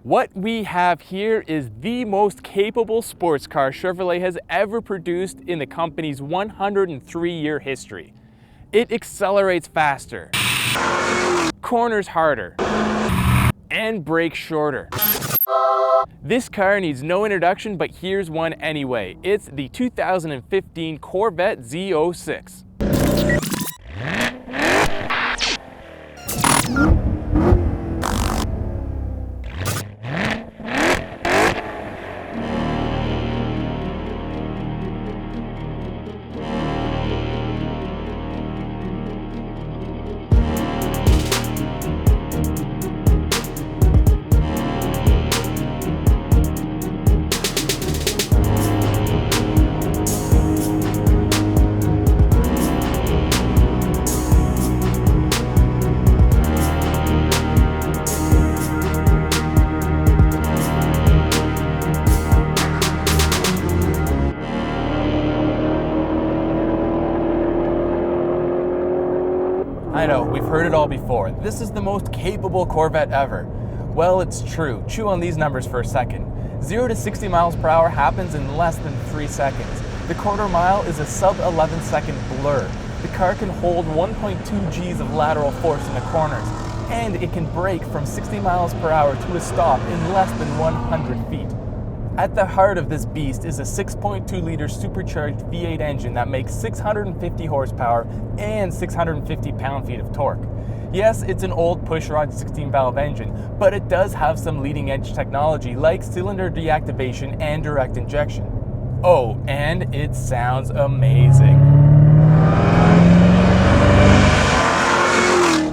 What we have here is the most capable sports car Chevrolet has ever produced in the company's 103-year history. It accelerates faster, corners harder, and brakes shorter. This car needs no introduction, but here's one anyway. It's the 2015 Corvette Z06. I know, we've heard it all before. This is the most capable Corvette ever. Well, it's true. Chew on these numbers for a second. 0 to 60 miles per hour happens in less than 3 seconds. The quarter mile is a sub 11 second blur. The car can hold 1.2 Gs of lateral force in the corners, and it can brake from 60 miles per hour to a stop in less than 100 feet. At the heart of this beast is a 6.2-liter supercharged V8 engine that makes 650 horsepower and 650 pound-feet of torque. Yes, it's an old pushrod 16-valve engine, but it does have some leading-edge technology like cylinder deactivation and direct injection. Oh, and it sounds amazing.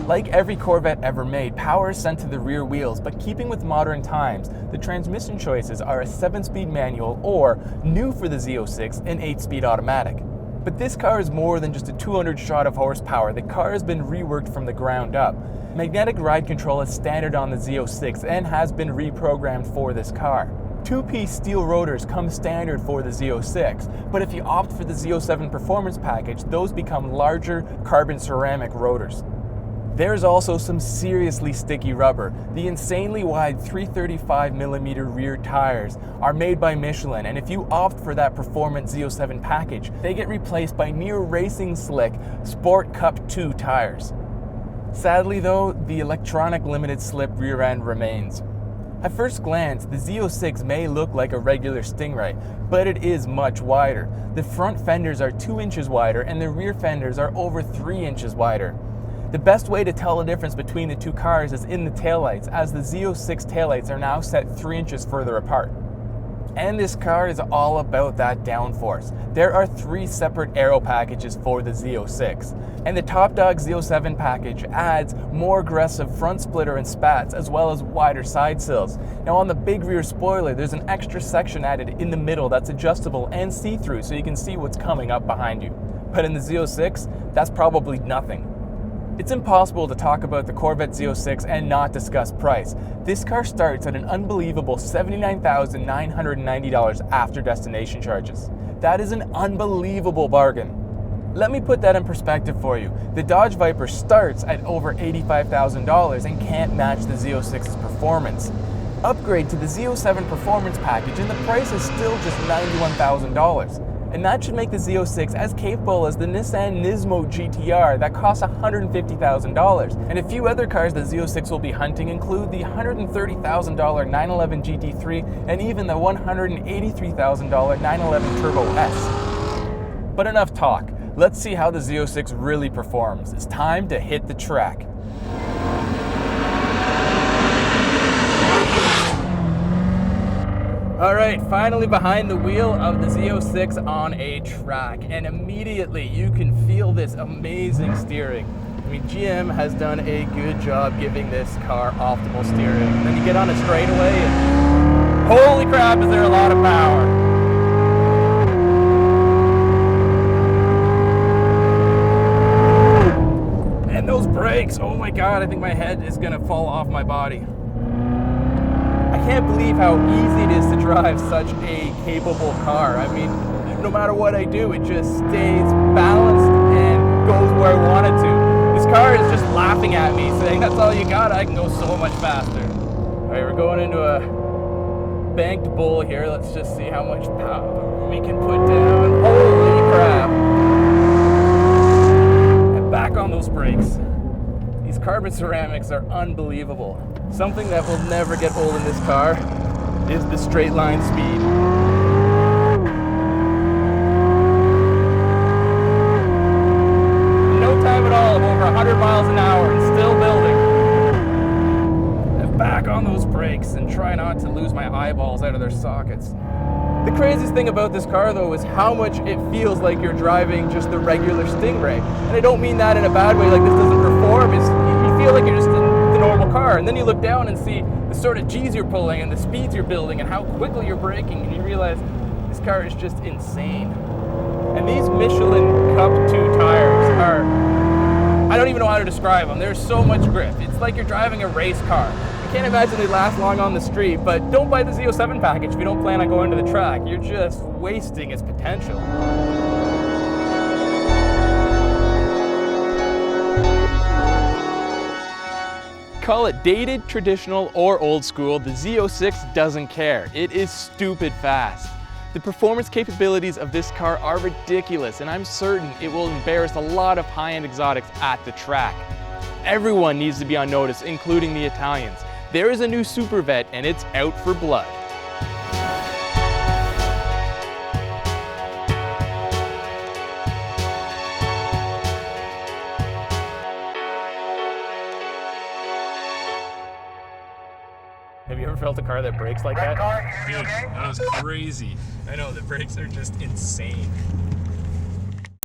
Like every Corvette ever made, power is sent to the rear wheels, but keeping with modern times, the transmission choices are a 7-speed manual or, new for the Z06, an 8-speed automatic. But this car is more than just a 200 shot of horsepower. The car has been reworked from the ground up. Magnetic ride control is standard on the Z06 and has been reprogrammed for this car. 2-piece steel rotors come standard for the Z06, but if you opt for the Z07 performance package, those become larger carbon ceramic rotors. There's also some seriously sticky rubber. The insanely wide 335mm rear tires are made by Michelin, and if you opt for that performance Z07 package, they get replaced by near racing slick Sport Cup 2 tires. Sadly though, the electronic limited slip rear end remains. At first glance, the Z06 may look like a regular Stingray, but it is much wider. The front fenders are 2 inches wider and the rear fenders are over 3 inches wider. The best way to tell the difference between the two cars is in the taillights, as the Z06 taillights are now set 3 inches further apart. And this car is all about that downforce. There are 3 separate aero packages for the Z06, and the Top Dog Z07 package adds more aggressive front splitter and spats as well as wider side sills. Now on the big rear spoiler, there's an extra section added in the middle that's adjustable and see-through so you can see what's coming up behind you. But in the Z06, that's probably nothing. It's impossible to talk about the Corvette Z06 and not discuss price. This car starts at an unbelievable $79,990 after destination charges. That is an unbelievable bargain. Let me put that in perspective for you. The Dodge Viper starts at over $85,000 and can't match the Z06's performance. Upgrade to the Z07 performance package and the price is still just $91,000. And that should make the Z06 as capable as the Nissan Nismo GTR that costs $150,000. And a few other cars the Z06 will be hunting include the $130,000 911 GT3 and even the $183,000 911 Turbo S. But enough talk. Let's see how the Z06 really performs. It's time to hit the track. Alright, finally behind the wheel of the Z06 on a track, and immediately you can feel this amazing steering. I mean, GM has done a good job giving this car optimal steering. And then you get on a straightaway and holy crap, is there a lot of power. And those brakes, oh my god, I think my head is gonna fall off my body. I can't believe how easy it is to drive such a capable car. I mean, no matter what I do, it just stays balanced and goes where I want it to. This car is just laughing at me, saying, that's all you got, I can go so much faster. right, we're going into a banked bull here. Let's just see how much power we can put down. Holy crap. And back on those brakes. These carbon ceramics are unbelievable. Something that will never get old in this car is the straight line speed. No time at all of over 100 miles an hour and still building. And back on those brakes and try not to lose my eyeballs out of their sockets. The craziest thing about this car though is how much it feels like you're driving just the regular Stingray. And I don't mean that in a bad way, like this doesn't perform. You feel like you're just in the normal car, and then you look down and see the sort of G's you're pulling and the speeds you're building and how quickly you're braking, and you realize this car is just insane. And these Michelin Cup 2 tires are, I don't even know how to describe them. There's so much grip. It's like you're driving a race car. I can't imagine they last long on the street, but don't buy the Z07 package if you don't plan on going to the track. You're just wasting its potential. Call it dated, traditional, or old school, the Z06 doesn't care. It is stupid fast. The performance capabilities of this car are ridiculous, and I'm certain it will embarrass a lot of high-end exotics at the track. Everyone needs to be on notice, including the Italians. There is a new super vet, and it's out for blood. Have you ever felt a car that brakes like that? Dude, that was crazy. I know, the brakes are just insane.